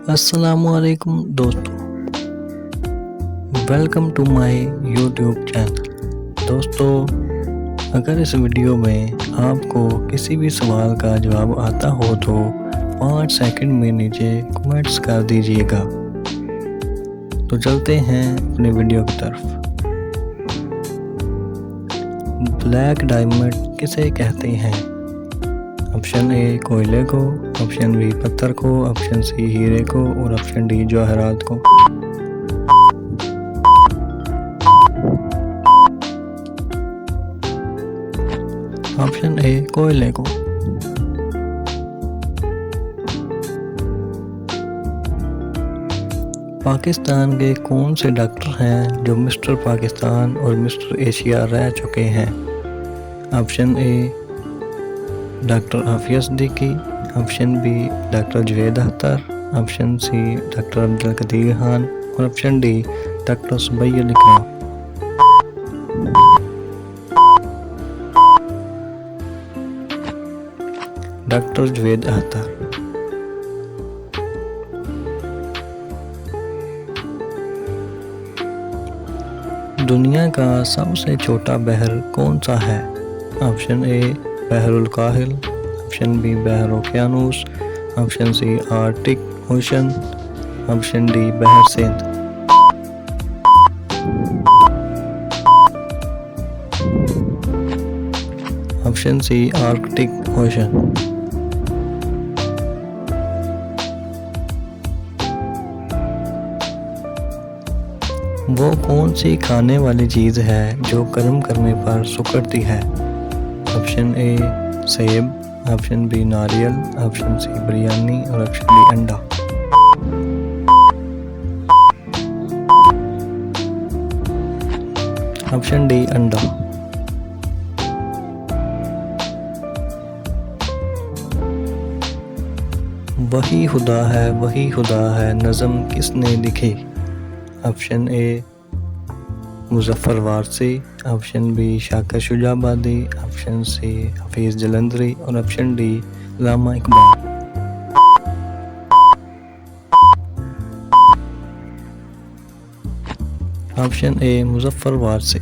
अस्सलामुअलैकुम दोस्तों, welcome to my YouTube channel. दोस्तों, अगर इस वीडियो में आपको किसी भी सवाल का जवाब आता हो तो 5 सेकंड में नीचे कमेंट्स कर दीजिएगा। तो चलते हैं अपने वीडियो की तरफ। ब्लैक डायमंड किसे कहते हैं? ऑप्शन ए कोयले को, ऑप्शन बी पत्थर को, ऑप्शन सी हीरे को और ऑप्शन डी जवाहरात को। ऑप्शन ए कोयले को। पाकिस्तान के कौन से डॉक्टर हैं जो मिस्टर पाकिस्तान और मिस्टर एशिया रह चुके हैं? Option A doctor Aafia Siddiqui, option B doctor Juved Akhtar, option C doctor Abdul Qadeer Khan और ऑप्शन डी डॉक्टर सुबैया लिखना। डॉक्टर जुवेद अख्तर। दुनिया का सबसे छोटा बहर कौन सा है? ऑप्शन ए बहरुल काहिल, ऑप्शन बी बहर ओकियानूस, option C Arctic Ocean, option D बहर सिंध। Option C Arctic Ocean. वो कौन सी खाने वाली चीज़ है जो गर्म करने पर सिकुड़ती है? ऑप्शन ए सेब, ऑप्शन बी नारियल, ऑप्शन सी बिरयानी और ऑप्शन डी अंडा। ऑप्शन डी अंडा। वही खुदा है नज़म किसने लिखी? Option A Muzaffar Warsi, option B Shakir Shujabadi, option C Hafeez Jalandhari और option D Allama Iqbal. Option A Muzaffar Warsi.